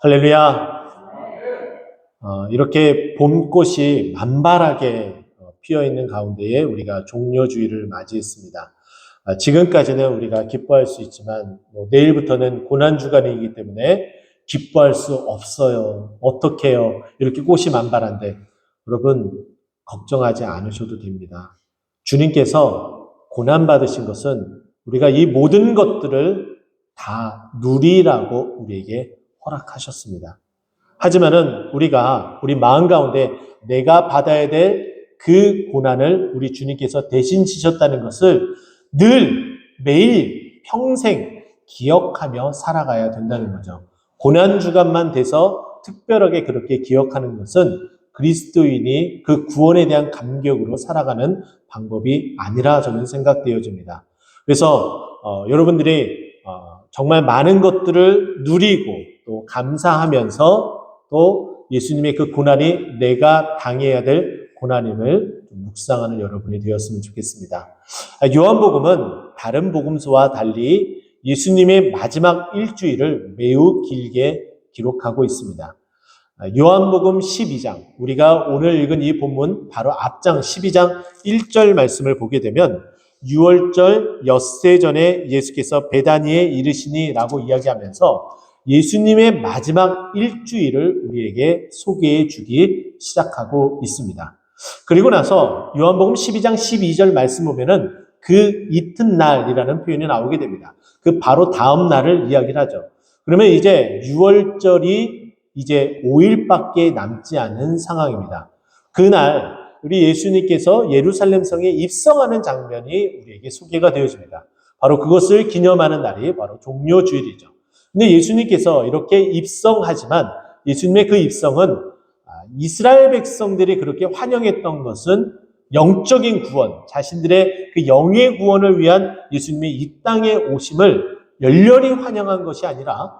할렐루야. 이렇게 봄꽃이 만발하게 피어있는 가운데에 우리가 종려주의를 맞이했습니다. 지금까지는 우리가 기뻐할 수 있지만 내일부터는 고난주간이기 때문에 기뻐할 수 없어요. 어떻게 해요? 이렇게 꽃이 만발한데 여러분 걱정하지 않으셔도 됩니다. 주님께서 고난받으신 것은 우리가 이 모든 것들을 다 누리라고 우리에게 허락하셨습니다. 하지만은 우리가 우리 마음 가운데 내가 받아야 될 그 고난을 우리 주님께서 대신 지셨다는 것을 늘 매일 평생 기억하며 살아가야 된다는 거죠. 고난주간만 돼서 특별하게 그렇게 기억하는 것은 그리스도인이 그 구원에 대한 감격으로 살아가는 방법이 아니라 저는 생각되어집니다. 그래서 여러분들이 정말 많은 것들을 누리고 또 감사하면서 또 예수님의 그 고난이 내가 당해야 될 고난임을 묵상하는 여러분이 되었으면 좋겠습니다. 요한복음은 다른 복음서와 달리 예수님의 마지막 일주일을 매우 길게 기록하고 있습니다. 요한복음 12장, 우리가 오늘 읽은 이 본문 바로 앞장 12장 1절 말씀을 보게 되면 유월절 엿새 전에 예수께서 베다니에 이르시니 라고 이야기하면서 예수님의 마지막 일주일을 우리에게 소개해 주기 시작하고 있습니다. 그리고 나서 요한복음 12장 12절 말씀 보면은 그 이튿날이라는 표현이 나오게 됩니다. 그 바로 다음 날을 이야기를 하죠. 그러면 이제 유월절이 이제 5일밖에 남지 않은 상황입니다. 그날 우리 예수님께서 예루살렘 성에 입성하는 장면이 우리에게 소개가 되어집니다. 바로 그것을 기념하는 날이 바로 종려주일이죠. 근데 예수님께서 이렇게 입성하지만 예수님의 그 입성은 이스라엘 백성들이 그렇게 환영했던 것은 영적인 구원, 자신들의 그 영의 구원을 위한 예수님의 이 땅에 오심을 열렬히 환영한 것이 아니라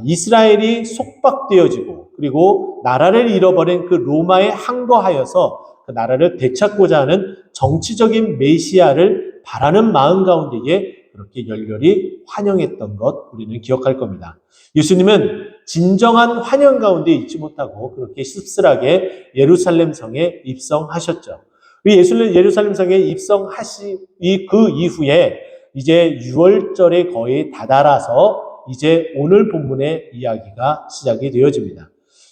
이스라엘이 속박되어지고 그리고 나라를 잃어버린 그 로마에 항거하여서 그 나라를 되찾고자 하는 정치적인 메시아를 바라는 마음 가운데에 그렇게 열렬히 환영했던 것 우리는 기억할 겁니다. 예수님은 진정한 환영 가운데 있지 못하고 그렇게 씁쓸하게 예루살렘 성에 입성하셨죠. 예루살렘 성에 입성하시 그 이후에 이제 유월절에 거의 다다라서 이제 오늘 본문의 이야기가 시작이 되어집니다.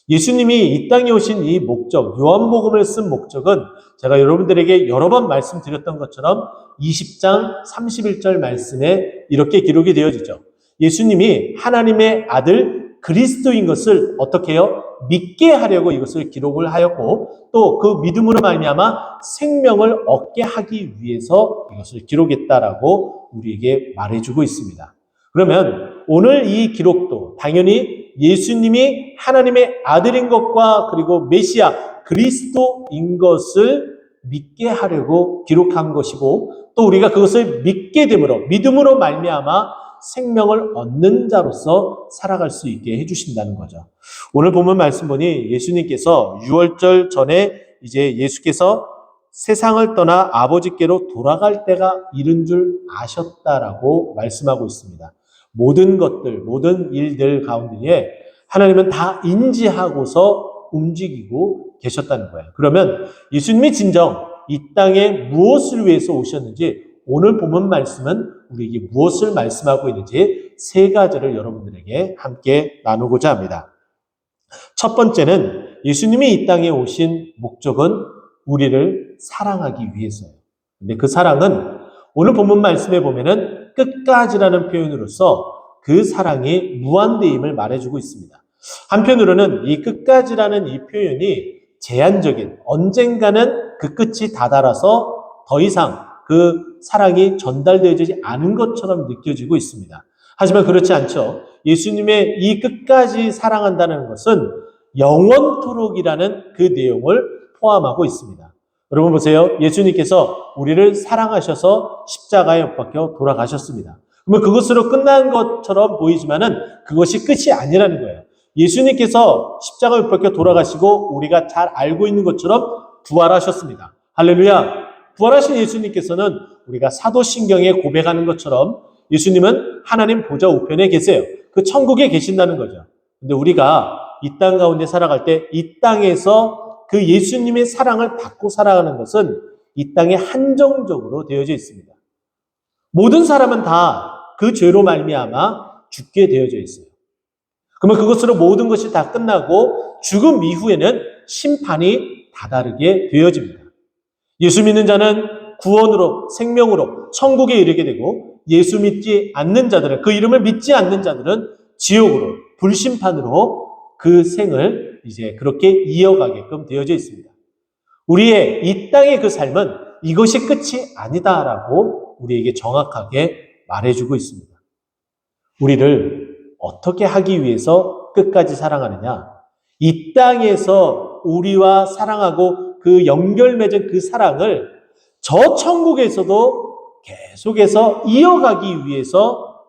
예수님이 이 땅에 오신 이 목적, 요한복음을 쓴 목적은 제가 여러분들에게 여러 번 말씀드렸던 것처럼 20장 31절 말씀에 이렇게 기록이 되어지죠. 예수님이 하나님의 아들 그리스도인 것을 어떻게 해요? 믿게 하려고 이것을 기록을 하였고 또 그 믿음으로 말미암아 생명을 얻게 하기 위해서 이것을 기록했다라고 우리에게 말해주고 있습니다. 그러면 오늘 이 기록도 당연히 예수님이 하나님의 아들인 것과 그리고 메시아 그리스도인 것을 믿게 하려고 기록한 것이고 또 우리가 그것을 믿게 됨으로 믿음으로 말미암아 생명을 얻는 자로서 살아갈 수 있게 해주신다는 거죠. 오늘 본문 말씀 보니 예수님께서 유월절 전에 이제 예수께서 세상을 떠나 아버지께로 돌아갈 때가 이른 줄 아셨다라고 말씀하고 있습니다. 모든 것들, 모든 일들 가운데에 하나님은 다 인지하고서 움직이고 계셨다는 거예요. 그러면 예수님이 진정 이 땅에 무엇을 위해서 오셨는지 오늘 본문 말씀은 우리에게 무엇을 말씀하고 있는지 세 가지를 여러분들에게 함께 나누고자 합니다. 첫 번째는 예수님이 이 땅에 오신 목적은 우리를 사랑하기 위해서예요. 근데 그 사랑은 오늘 본문 말씀에 보면은 끝까지라는 표현으로서 그 사랑이 무한대임을 말해주고 있습니다. 한편으로는 이 끝까지라는 이 표현이 제한적인 언젠가는 그 끝이 다다라서 더 이상 그 사랑이 전달되지 않은 것처럼 느껴지고 있습니다. 하지만 그렇지 않죠. 예수님의 이 끝까지 사랑한다는 것은 영원토록이라는 그 내용을 포함하고 있습니다. 여러분 보세요. 예수님께서 우리를 사랑하셔서 십자가에 못 박혀 돌아가셨습니다. 그러면 그것으로 끝난 것처럼 보이지만은 그것이 끝이 아니라는 거예요. 예수님께서 십자가에 못 박혀 돌아가시고 우리가 잘 알고 있는 것처럼 부활하셨습니다. 할렐루야. 부활하신 예수님께서는 우리가 사도신경에 고백하는 것처럼 예수님은 하나님 보좌 우편에 계세요. 그 천국에 계신다는 거죠. 근데 우리가 이 땅 가운데 살아갈 때 이 땅에서 그 예수님의 사랑을 받고 살아가는 것은 이 땅에 한정적으로 되어져 있습니다. 모든 사람은 다 그 죄로 말미암아 죽게 되어져 있어요. 그러면 그것으로 모든 것이 다 끝나고 죽음 이후에는 심판이 다다르게 되어집니다. 예수 믿는 자는 구원으로, 생명으로 천국에 이르게 되고, 예수 믿지 않는 자들은, 그 이름을 믿지 않는 자들은 지옥으로, 불심판으로 그 생을 이제 그렇게 이어가게끔 되어져 있습니다. 우리의 이 땅의 그 삶은 이것이 끝이 아니다라고 우리에게 정확하게 말해주고 있습니다. 우리를 어떻게 하기 위해서 끝까지 사랑하느냐? 이 땅에서 우리와 사랑하고 그 연결 맺은 그 사랑을 저 천국에서도 계속해서 이어가기 위해서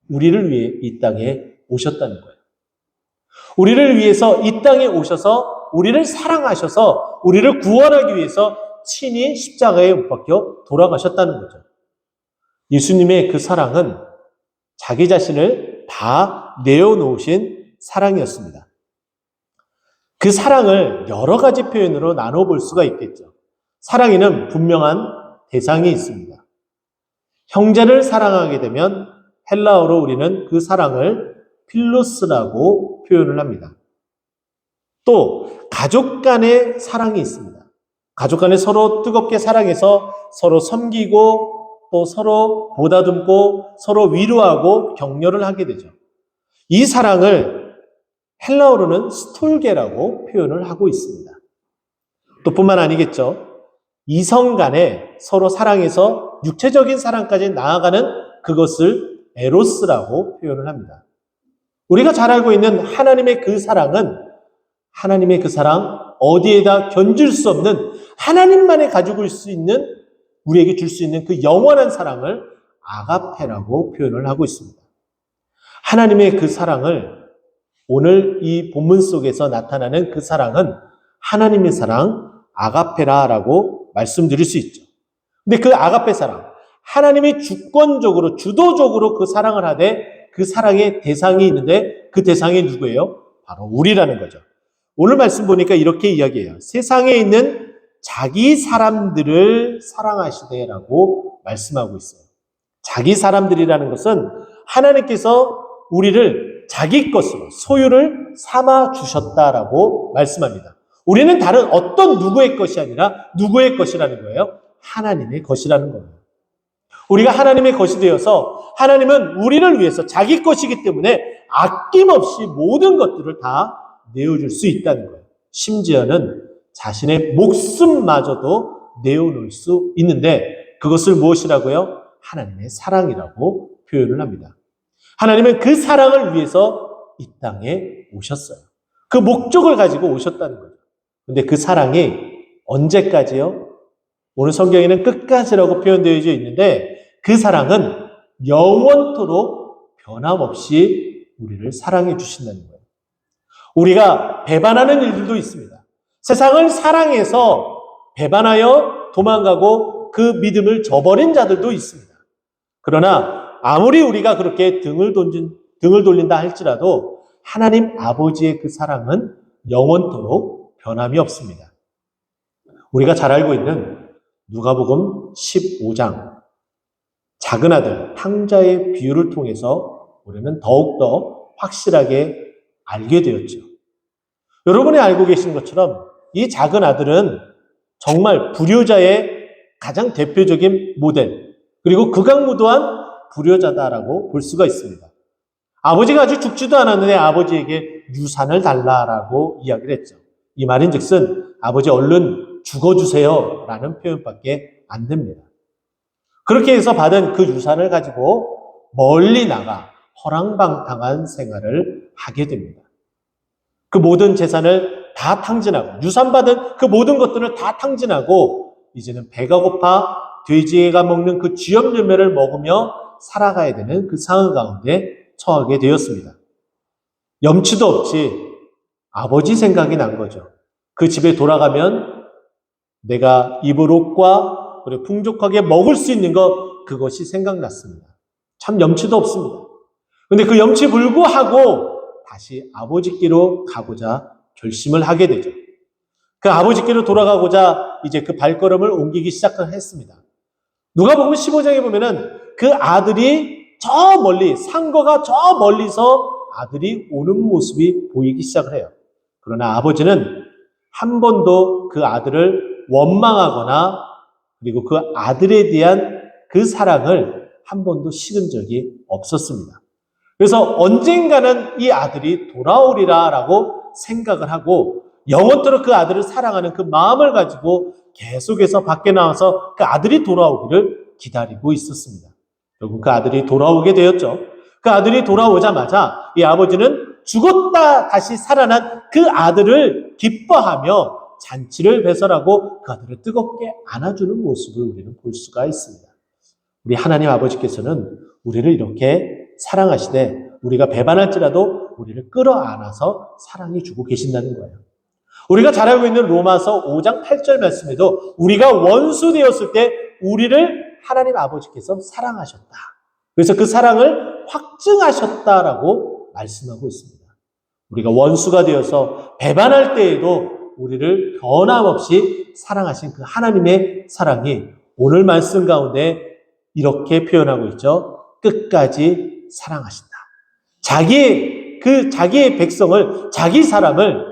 우리를 위해 이 땅에 오셨다는 거예요. 우리를 위해서 이 땅에 오셔서 우리를 사랑하셔서 우리를 구원하기 위해서 친히 십자가에 못 박혀 돌아가셨다는 거죠. 예수님의 그 사랑은 자기 자신을 다 내어놓으신 사랑이었습니다. 그 사랑을 여러 가지 표현으로 나눠볼 수가 있겠죠. 사랑에는 분명한 대상이 있습니다. 형제를 사랑하게 되면 헬라어로 우리는 그 사랑을 필로스라고 표현을 합니다. 또 가족 간의 사랑이 있습니다. 가족 간에 서로 뜨겁게 사랑해서 서로 섬기고 또 서로 보다듬고 서로 위로하고 격려를 하게 되죠. 이 사랑을 헬라어로는 스톨게라고 표현을 하고 있습니다. 또 뿐만 아니겠죠. 이성 간에 서로 사랑해서 육체적인 사랑까지 나아가는 그것을 에로스라고 표현을 합니다. 우리가 잘 알고 있는 하나님의 그 사랑은 하나님의 그 사랑, 어디에다 견줄 수 없는 하나님만이 가지고 있을 수 있는 우리에게 줄 수 있는 그 영원한 사랑을 아가페라고 표현을 하고 있습니다. 하나님의 그 사랑을 오늘 이 본문 속에서 나타나는 그 사랑은 하나님의 사랑, 아가페라라고 말씀드릴 수 있죠. 근데 그 아가페 사랑, 하나님이 주권적으로, 주도적으로 그 사랑을 하되 그 사랑의 대상이 있는데 그 대상이 누구예요? 바로 우리라는 거죠. 오늘 말씀 보니까 이렇게 이야기해요. 세상에 있는 자기 사람들을 사랑하시되라고 말씀하고 있어요. 자기 사람들이라는 것은 하나님께서 우리를 자기 것으로 소유를 삼아 주셨다라고 말씀합니다. 우리는 다른 어떤 누구의 것이 아니라 누구의 것이라는 거예요? 하나님의 것이라는 거예요. 우리가 하나님의 것이 되어서 하나님은 우리를 위해서 자기 것이기 때문에 아낌없이 모든 것들을 다 내어줄 수 있다는 거예요. 심지어는 자신의 목숨마저도 내어놓을 수 있는데 그것을 무엇이라고요? 하나님의 사랑이라고 표현을 합니다. 하나님은 그 사랑을 위해서 이 땅에 오셨어요. 그 목적을 가지고 오셨다는 거죠. 근데 그 사랑이 언제까지요? 오늘 성경에는 끝까지라고 표현되어 있는데 그 사랑은 영원토록 변함없이 우리를 사랑해 주신다는 거예요. 우리가 배반하는 일들도 있습니다. 세상을 사랑해서 배반하여 도망가고 그 믿음을 저버린 자들도 있습니다. 그러나 아무리 우리가 그렇게 등을 돌린다 할지라도 하나님 아버지의 그 사랑은 영원토록 변함이 없습니다. 우리가 잘 알고 있는 누가복음 15장 작은 아들 탕자의 비유를 통해서 우리는 더욱더 확실하게 알게 되었죠. 여러분이 알고 계신 것처럼 이 작은 아들은 정말 불효자의 가장 대표적인 모델, 그리고 극악무도한 불효자다라고 볼 수가 있습니다. 아버지가 아직 죽지도 않았는데 아버지에게 유산을 달라라고 이야기를 했죠. 이 말인즉슨 아버지 얼른 죽어주세요 라는 표현밖에 안 됩니다. 그렇게 해서 받은 그 유산을 가지고 멀리 나가 허랑방탕한 생활을 하게 됩니다. 그 모든 재산을 다 탕진하고 유산받은 그 모든 것들을 다 탕진하고 이제는 배가 고파 돼지가 먹는 그 쥐염 열매를 먹으며 살아가야 되는 그 상황 가운데 처하게 되었습니다. 염치도 없이 아버지 생각이 난 거죠. 그 집에 돌아가면 내가 입을 옷과 그리고 풍족하게 먹을 수 있는 것, 그것이 생각났습니다. 참 염치도 없습니다. 그런데 그 염치 불구하고 다시 아버지께로 가고자 결심을 하게 되죠. 그 아버지께로 돌아가고자 이제 그 발걸음을 옮기기 시작했습니다. 누가복음 15장에 보면은 그 아들이 저 멀리, 상거가 저 멀리서 아들이 오는 모습이 보이기 시작을 해요. 그러나 아버지는 한 번도 그 아들을 원망하거나 그리고 그 아들에 대한 그 사랑을 한 번도 식은 적이 없었습니다. 그래서 언젠가는 이 아들이 돌아오리라라고 생각을 하고 영원토록 그 아들을 사랑하는 그 마음을 가지고 계속해서 밖에 나와서 그 아들이 돌아오기를 기다리고 있었습니다. 결국 그 아들이 돌아오게 되었죠. 그 아들이 돌아오자마자 이 아버지는 죽었다 다시 살아난 그 아들을 기뻐하며 잔치를 배설하고 그 아들을 뜨겁게 안아주는 모습을 우리는 볼 수가 있습니다. 우리 하나님 아버지께서는 우리를 이렇게 사랑하시되 우리가 배반할지라도 우리를 끌어안아서 사랑해 주고 계신다는 거예요. 우리가 잘 알고 있는 로마서 5장 8절 말씀에도 우리가 원수 되었을 때 우리를 하나님 아버지께서 사랑하셨다. 그래서 그 사랑을 확증하셨다라고 말씀하고 있습니다. 우리가 원수가 되어서 배반할 때에도 우리를 변함없이 사랑하신 그 하나님의 사랑이 오늘 말씀 가운데 이렇게 표현하고 있죠. 끝까지 사랑하신다. 자기의 백성을, 자기 사람을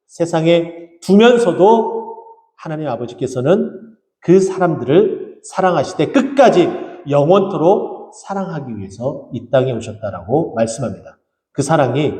세상에 두면서도 하나님 아버지께서는 그 사람들을 사랑하시되 끝까지 영원토록 사랑하기 위해서 이 땅에 오셨다라고 말씀합니다. 그 사랑이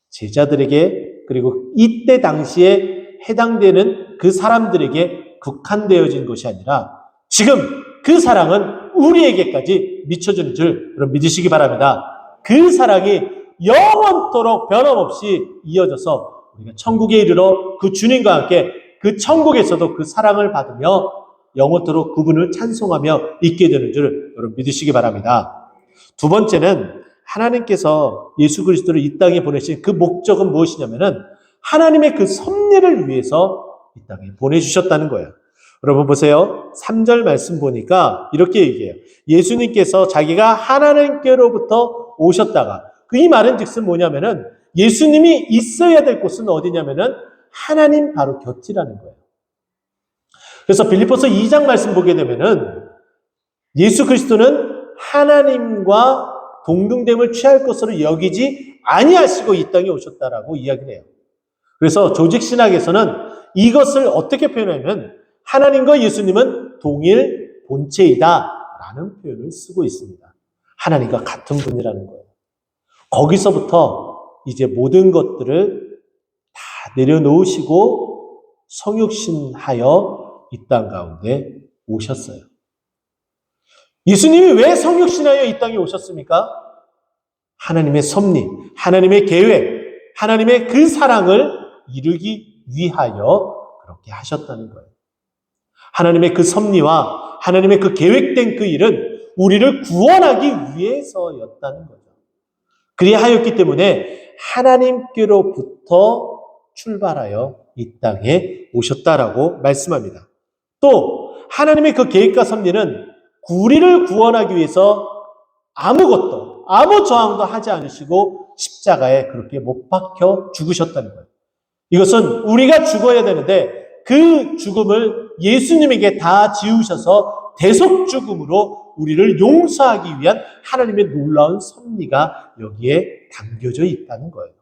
제자들에게 그리고 이때 당시에 해당되는 그 사람들에게 국한되어진 것이 아니라 지금 그 사랑은 우리에게까지 미쳐주는 줄 여러분 믿으시기 바랍니다. 그 사랑이 영원토록 변함없이 이어져서 우리가 천국에 이르러 그 주님과 함께 그 천국에서도 그 사랑을 받으며 영원토록 그분을 찬송하며 있게 되는 줄 여러분 믿으시기 바랍니다. 두 번째는 하나님께서 예수 그리스도를 이 땅에 보내신 그 목적은 무엇이냐면은 하나님의 그 섭리를 위해서 이 땅에 보내주셨다는 거예요. 여러분 보세요. 3절 말씀 보니까 이렇게 얘기해요. 예수님께서 자기가 하나님께로부터 오셨다가 이 말은 즉슨 뭐냐면은 예수님이 있어야 될 곳은 어디냐면은 하나님 바로 곁이라는 거예요. 그래서 빌립보서 2장 말씀 보게 되면은 예수 그리스도는 하나님과 동등됨을 취할 것으로 여기지 아니하시고 이 땅에 오셨다라고 이야기를 해요. 그래서 조직신학에서는 이것을 어떻게 표현하면 하나님과 예수님은 동일 본체이다라는 표현을 쓰고 있습니다. 하나님과 같은 분이라는 거예요. 거기서부터 이제 모든 것들을 다 내려놓으시고 성육신하여 이 땅 가운데 오셨어요. 예수님이 왜 성육신하여 이 땅에 오셨습니까? 하나님의 섭리, 하나님의 계획, 하나님의 그 사랑을 이루기 위하여 그렇게 하셨다는 거예요. 하나님의 그 섭리와 하나님의 그 계획된 그 일은 우리를 구원하기 위해서였다는 거죠. 그리하였기 때문에 하나님께로부터 출발하여 이 땅에 오셨다라고 말씀합니다. 또 하나님의 그 계획과 섭리는 우리를 구원하기 위해서 아무 저항도 하지 않으시고 십자가에 그렇게 못 박혀 죽으셨다는 거예요. 이것은 우리가 죽어야 되는데 그 죽음을 예수님에게 다 지우셔서 대속 죽음으로 우리를 용서하기 위한 하나님의 놀라운 섭리가 여기에 담겨져 있다는 거예요.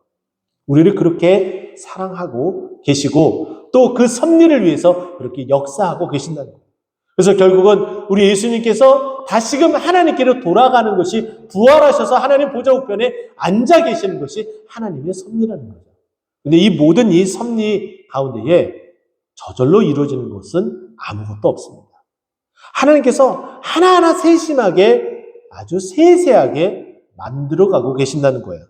우리를 그렇게 사랑하고 계시고 또 그 섭리를 위해서 그렇게 역사하고 계신다는 거예요. 그래서 결국은 우리 예수님께서 다시금 하나님께로 돌아가는 것이 부활하셔서 하나님 보좌 우편에 앉아 계시는 것이 하나님의 섭리라는 거죠. 근데 이 모든 이 섭리 가운데에 저절로 이루어지는 것은 아무것도 없습니다. 하나님께서 하나하나 세심하게 아주 세세하게 만들어가고 계신다는 거예요.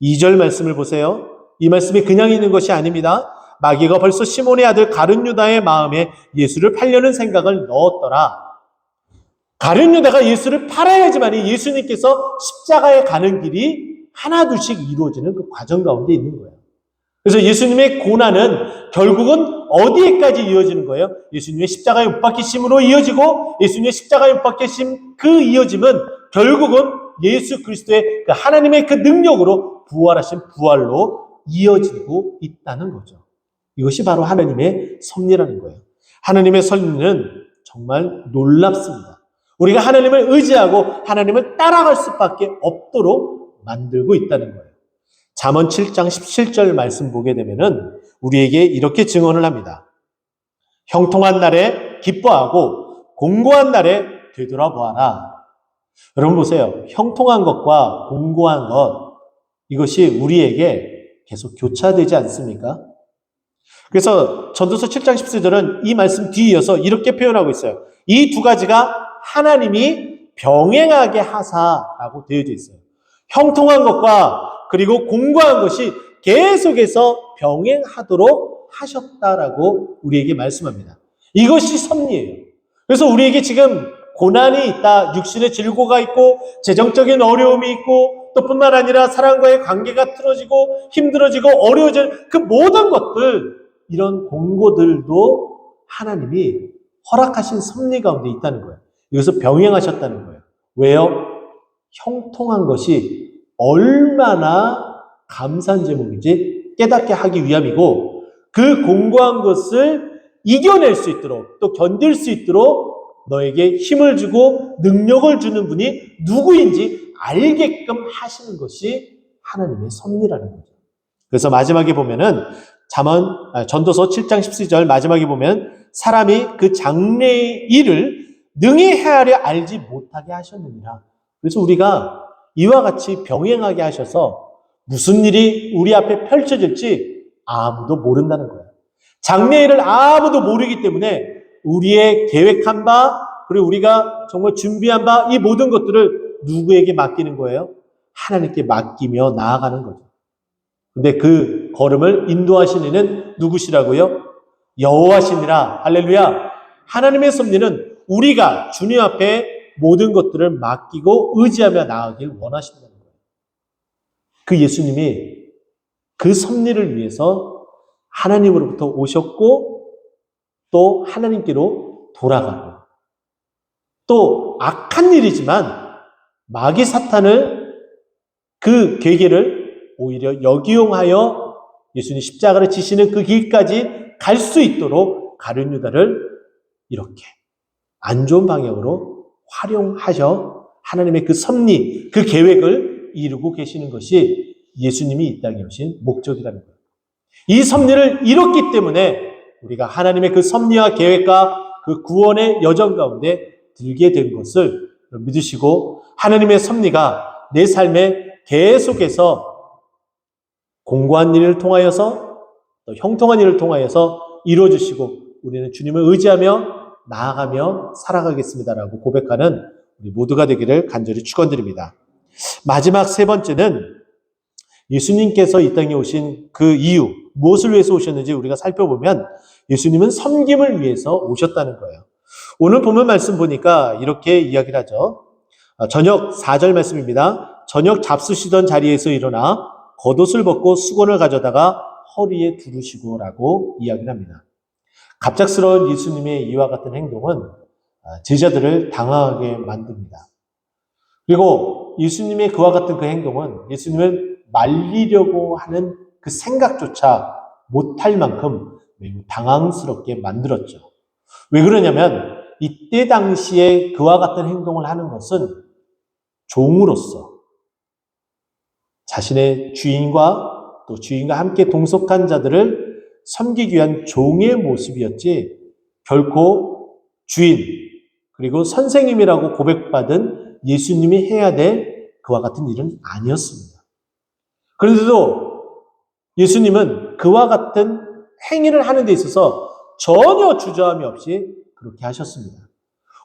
2절 말씀을 보세요. 이 말씀이 그냥 있는 것이 아닙니다. 마귀가 벌써 시몬의 아들 가룟 유다의 마음에 예수를 팔려는 생각을 넣었더라. 가룟 유다가 예수를 팔아야지만 예수님께서 십자가에 가는 길이 하나둘씩 이루어지는 그 과정 가운데 있는 거예요. 그래서 예수님의 고난은 결국은 어디에까지 이어지는 거예요? 예수님의 십자가에 못 박히심으로 이어지고 예수님의 십자가에 못 박히심 그 이어짐은 결국은 예수 그리스도의 그 하나님의 그 능력으로 부활하신 부활로 이어지고 있다는 거죠. 이것이 바로 하나님의 섭리라는 거예요. 하나님의 섭리는 정말 놀랍습니다. 우리가 하나님을 의지하고 하나님을 따라갈 수밖에 없도록 만들고 있다는 거예요. 잠언 7장 17절 말씀 보게 되면은 우리에게 이렇게 증언을 합니다. 형통한 날에 기뻐하고 공고한 날에 되돌아보아라. 여러분 보세요. 형통한 것과 공고한 것, 이것이 우리에게 계속 교차되지 않습니까? 그래서 전도서 7장 14절은 이 말씀 뒤에 이어서 이렇게 표현하고 있어요. 이 두 가지가 하나님이 병행하게 하사라고 되어져 있어요. 형통한 것과 그리고 공고한 것이 계속해서 병행하도록 하셨다라고 우리에게 말씀합니다. 이것이 섭리예요. 그래서 우리에게 지금 고난이 있다, 육신의 질고가 있고 재정적인 어려움이 있고 또 뿐만 아니라 사람과의 관계가 틀어지고 힘들어지고 어려워질 그 모든 것들, 이런 공고들도 하나님이 허락하신 섭리 가운데 있다는 거예요. 이것을 병행하셨다는 거예요. 왜요? 형통한 것이 얼마나 감사한 제목인지 깨닫게 하기 위함이고, 그 공고한 것을 이겨낼 수 있도록 또 견딜 수 있도록 너에게 힘을 주고 능력을 주는 분이 누구인지 알게끔 하시는 것이 하나님의 섭리라는 거죠. 그래서 마지막에 보면은 전도서 7장 14절 마지막에 보면 사람이 그 장래의 일을 능히 헤아려 알지 못하게 하셨느니라. 그래서 우리가 이와 같이 병행하게 하셔서 무슨 일이 우리 앞에 펼쳐질지 아무도 모른다는 거예요. 장래의 일을 아무도 모르기 때문에 우리의 계획한 바, 그리고 우리가 정말 준비한 바, 이 모든 것들을 누구에게 맡기는 거예요? 하나님께 맡기며 나아가는 거죠. 근데 그 걸음을 인도하시는 이는 누구시라고요? 여호와시니라. 할렐루야. 하나님의 섭리는 우리가 주님 앞에 모든 것들을 맡기고 의지하며 나아가길 원하신다는 거예요. 그 예수님이 그 섭리를 위해서 하나님으로부터 오셨고 또 하나님께로 돌아가고, 또 악한 일이지만 마귀 사탄을 그 계기를 오히려 역이용하여 예수님 십자가를 지시는 그 길까지 갈 수 있도록 가룟 유다를 이렇게 안 좋은 방향으로 활용하셔 하나님의 그 섭리, 그 계획을 이루고 계시는 것이 예수님이 이 땅에 오신 목적이라는 거예요. 이 섭리를 이뤘기 때문에 우리가 하나님의 그 섭리와 계획과 그 구원의 여정 가운데 들게 된 것을 믿으시고, 하나님의 섭리가 내 삶에 계속해서 공고한 일을 통하여서 또 형통한 일을 통하여서 이루어주시고 우리는 주님을 의지하며 나아가며 살아가겠습니다라고 고백하는 우리 모두가 되기를 간절히 축원드립니다. 마지막 세 번째는 예수님께서 이 땅에 오신 그 이유, 무엇을 위해서 오셨는지 우리가 살펴보면 예수님은 섬김을 위해서 오셨다는 거예요. 오늘 본문 말씀 보니까 이렇게 이야기를 하죠. 저녁 4절 말씀입니다. 저녁 잡수시던 자리에서 일어나 겉옷을 벗고 수건을 가져다가 허리에 두르시고라고 이야기를 합니다. 갑작스러운 예수님의 이와 같은 행동은 제자들을 당황하게 만듭니다. 그리고 예수님의 그와 같은 그 행동은 예수님을 말리려고 하는 그 생각조차 못할 만큼 매우 당황스럽게 만들었죠. 왜 그러냐면 이때 당시에 그와 같은 행동을 하는 것은 종으로서 자신의 주인과 또 주인과 함께 동석한 자들을 섬기기 위한 종의 모습이었지, 결코 주인 그리고 선생님이라고 고백받은 예수님이 해야 될 그와 같은 일은 아니었습니다. 그런데도 예수님은 그와 같은 행위를 하는 데 있어서 전혀 주저함이 없이 그렇게 하셨습니다.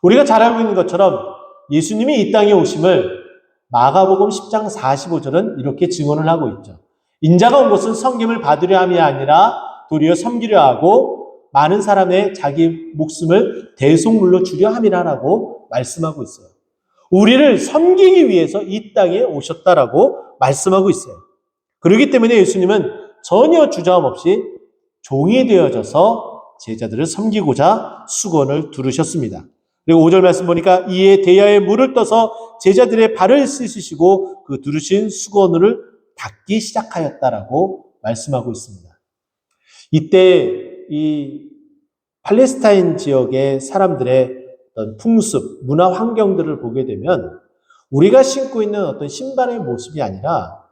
우리가 잘 알고 있는 것처럼 예수님이 이 땅에 오심을 마가복음 10장 45절은 이렇게 증언을 하고 있죠. 인자가 온 것은 섬김을 받으려 함이 아니라 도리어 섬기려 하고 많은 사람의 자기 목숨을 대속물로 주려 함이라라고 말씀하고 있어요. 우리를 섬기기 위해서 이 땅에 오셨다라고 말씀하고 있어요. 그렇기 때문에 예수님은 전혀 주저함 없이 종이 되어져서 제자들을 섬기고자 수건을 두르셨습니다. 그리고 5절 말씀 보니까 이에 대야에 물을 떠서 제자들의 발을 씻으시고 그 두르신 수건을 닦기 시작하였다라고 말씀하고 있습니다. 이때 이 팔레스타인 지역의 사람들의 어떤 풍습, 문화 환경들을 보게 되면 우리가 신고 있는 어떤 신발의 모습이 아니라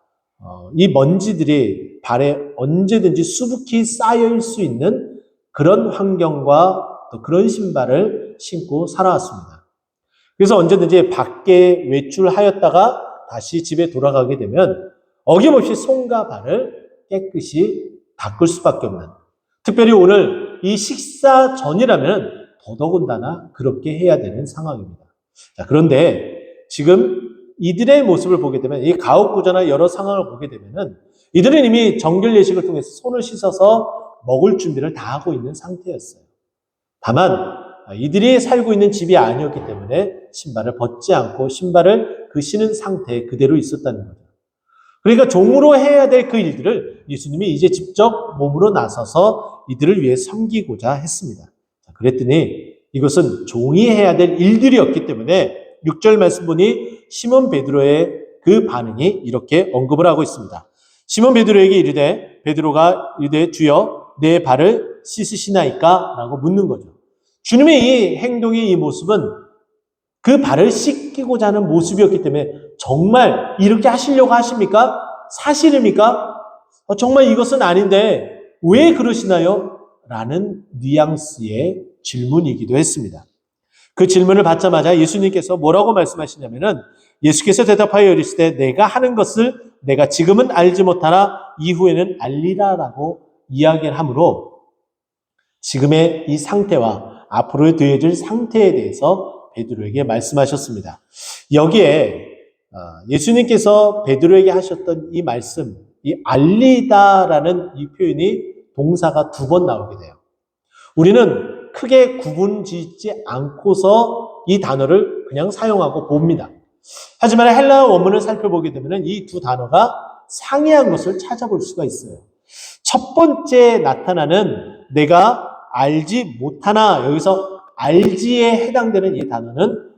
이 먼지들이 발에 언제든지 수북히 쌓일 수 있는 그런 환경과 또 그런 신발을 신고 살아왔습니다. 그래서 언제든지 밖에 외출하였다가 다시 집에 돌아가게 되면 어김없이 손과 발을 깨끗이 닦을 수밖에 없는, 특별히 오늘 이 식사 전이라면 더더군다나 그렇게 해야 되는 상황입니다. 자, 그런데 지금 이들의 모습을 보게 되면, 이 가옥부자나 여러 상황을 보게 되면은 이들은 이미 정결 예식을 통해서 손을 씻어서 먹을 준비를 다 하고 있는 상태였어요. 다만 이들이 살고 있는 집이 아니었기 때문에 신발을 벗지 않고 신발을 그 신은 상태에 그대로 있었다는 거죠. 그러니까 종으로 해야 될 그 일들을 예수님이 이제 직접 몸으로 나서서 이들을 위해 섬기고자 했습니다. 그랬더니 이것은 종이 해야 될 일들이었기 때문에 6절 말씀 보니 시몬 베드로의 그 반응이 이렇게 언급을 하고 있습니다. 시몬 베드로에게 이르되, 베드로가 이르되 주여 내 발을 씻으시나이까? 라고 묻는 거죠. 주님의 이 행동의 이 모습은 그 발을 씻기고자 하는 모습이었기 때문에 정말 이렇게 하시려고 하십니까? 사실입니까? 정말 이것은 아닌데 왜 그러시나요? 라는 뉘앙스의 질문이기도 했습니다. 그 질문을 받자마자 예수님께서 뭐라고 말씀하시냐면은, 예수께서 대답하여 이르시되 내가 하는 것을 내가 지금은 알지 못하나 이후에는 알리라라고 이야기를 하므로 지금의 이 상태와 앞으로 되어질 상태에 대해서 베드로에게 말씀하셨습니다. 여기에 예수님께서 베드로에게 하셨던 이 말씀, 이 알리다라는 이 표현이 동사가 2번 나오게 돼요. 우리는 크게 구분짓지 않고서 이 단어를 그냥 사용하고 봅니다. 하지만 헬라어 원문을 살펴보게 되면 이 두 단어가 상이한 것을 찾아볼 수가 있어요. 첫 번째 나타나는 내가 알지 못하나, 여기서 알지에 해당되는 이 단어는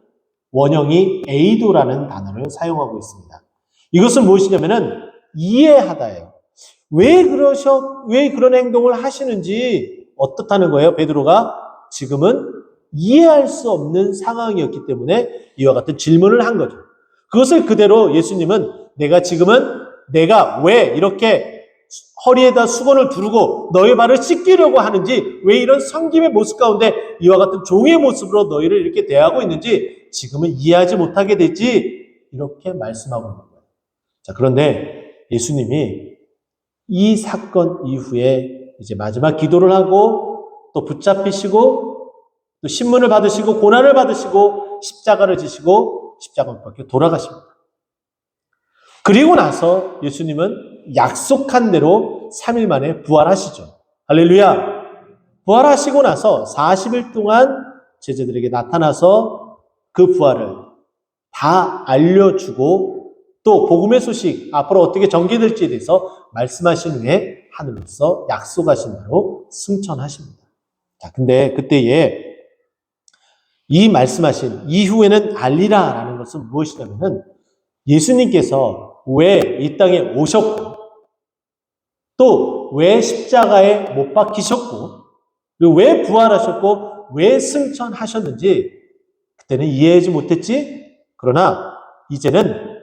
원형이 에이도라는 단어를 사용하고 있습니다. 이것은 무엇이냐면은 이해하다예요. 왜 그런 행동을 하시는지 어떻다는 거예요? 베드로가 지금은 이해할 수 없는 상황이었기 때문에 이와 같은 질문을 한 거죠. 그것을 그대로 예수님은 내가 왜 이렇게 허리에다 수건을 두르고 너희 발을 씻기려고 하는지, 왜 이런 섬김의 모습 가운데 이와 같은 종의 모습으로 너희를 이렇게 대하고 있는지 지금은 이해하지 못하게 되지, 이렇게 말씀하고 있는 거예요. 자, 그런데 예수님이 이 사건 이후에 이제 마지막 기도를 하고 또 붙잡히시고 또 신문을 받으시고 고난을 받으시고 십자가를 지시고 십자가 밖에 돌아가십니다. 그리고 나서 예수님은 약속한 대로 3일 만에 부활하시죠. 할렐루야. 부활하시고 나서 40일 동안 제자들에게 나타나서 그 부활을 다 알려주고 또 복음의 소식 앞으로 어떻게 전개될지에 대해서 말씀하신 후에 하늘로서 약속하신 대로 승천하십니다. 자, 근데 그때에 이 말씀하신 이후에는 알리라라는 것은 무엇이냐면은 예수님께서 왜 이 땅에 오셨고 또 왜 십자가에 못 박히셨고 그리고 왜 부활하셨고 왜 승천하셨는지 그때는 이해하지 못했지. 그러나 이제는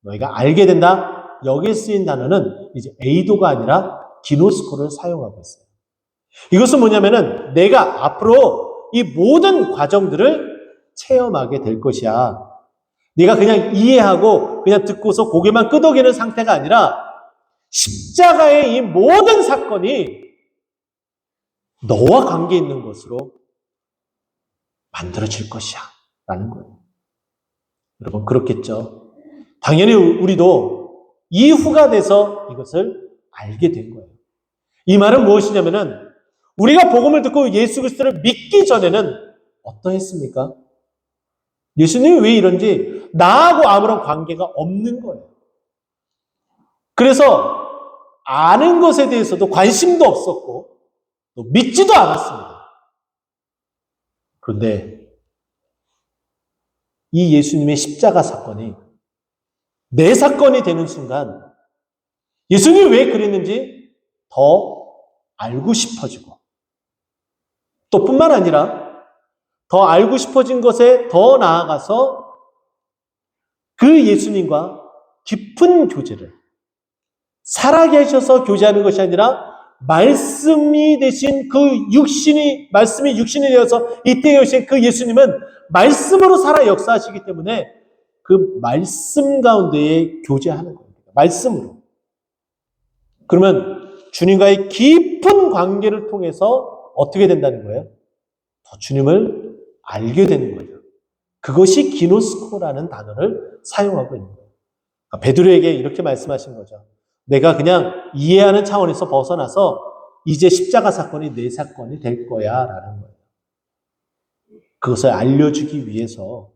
너희가 알게 된다. 여기에 쓰인 단어는 이제 에이도가 아니라 기노스코를 사용하고 있어요. 이것은 뭐냐면은 내가 앞으로 이 모든 과정들을 체험하게 될 것이야. 네가 그냥 이해하고 그냥 듣고서 고개만 끄덕이는 상태가 아니라 십자가의 이 모든 사건이 너와 관계 있는 것으로 만들어질 것이야 라는 거예요. 여러분 그렇겠죠? 당연히 우리도 이후가 돼서 이것을 알게 된 거예요. 이 말은 무엇이냐면은 우리가 복음을 듣고 예수 그리스도를 믿기 전에는 어떠했습니까? 예수님이 왜 이런지 나하고 아무런 관계가 없는 거예요. 그래서 아는 것에 대해서도 관심도 없었고 또 믿지도 않았습니다. 그런데 이 예수님의 십자가 사건이 내 사건이 되는 순간 예수님이 왜 그랬는지 더 알고 싶어지고, 또 뿐만 아니라 더 알고 싶어진 것에 더 나아가서 그 예수님과 깊은 교제를, 살아계셔서 교제하는 것이 아니라 말씀이 되신 그 말씀이 육신이 되어서 이 땅에 오신 그 예수님은 말씀으로 살아 역사하시기 때문에 그 말씀 가운데에 교제하는 겁니다. 말씀으로. 그러면 주님과의 깊은 관계를 통해서 어떻게 된다는 거예요? 더 주님을 알게 되는 거예요. 그것이 기노스코라는 단어를 사용하고 있는 거예요. 베드로에게 이렇게 말씀하신 거죠. 내가 그냥 이해하는 차원에서 벗어나서 이제 십자가 사건이 내 사건이 될 거야 라는 거예요. 그것을 알려주기 위해서,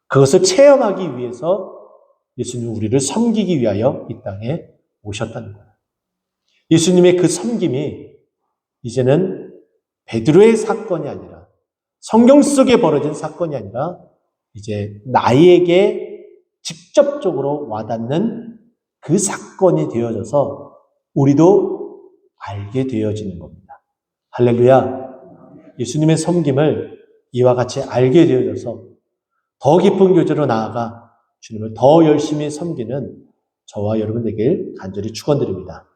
그것을 체험하기 위해서 예수님은 우리를 섬기기 위하여 이 땅에 오셨다는 거예요. 예수님의 그 섬김이 이제는 베드로의 사건이 아니라, 성경 속에 벌어진 사건이 아니라 이제 나에게 직접적으로 와닿는 그 사건이 되어져서 우리도 알게 되어지는 겁니다. 할렐루야. 예수님의 섬김을 이와 같이 알게 되어져서 더 깊은 교제로 나아가 주님을 더 열심히 섬기는 저와 여러분 되길 간절히 축원드립니다.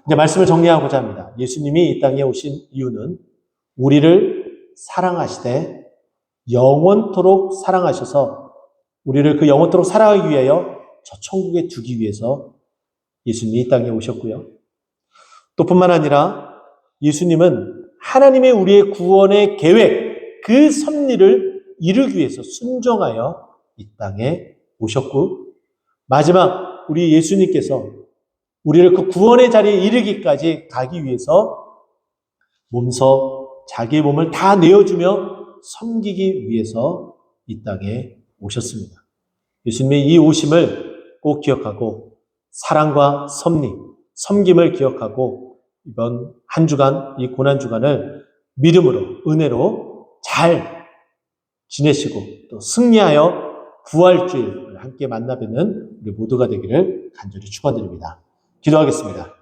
이제 말씀을 정리하고자 합니다. 예수님이 이 땅에 오신 이유는 우리를 사랑하시되 영원토록 사랑하셔서 우리를 그 영원토록 사랑하기 위하여 저 천국에 두기 위해서 예수님이 이 땅에 오셨고요. 또 뿐만 아니라 예수님은 하나님의 우리의 구원의 계획, 그 섭리를 이루기 위해서 순종하여 이 땅에 오셨고, 마지막 우리 예수님께서 우리를 그 구원의 자리에 이르기까지 가기 위해서 몸소 자기의 몸을 다 내어주며 섬기기 위해서 이 땅에 오셨습니다. 예수님의 이 오심을 꼭 기억하고 사랑과 섭리, 섬김을 기억하고 이번 한 주간, 이 고난주간을 믿음으로, 은혜로 잘 지내시고 또 승리하여 부활주일 함께 만나 뵙는 우리 모두가 되기를 간절히 축원드립니다. 기도하겠습니다.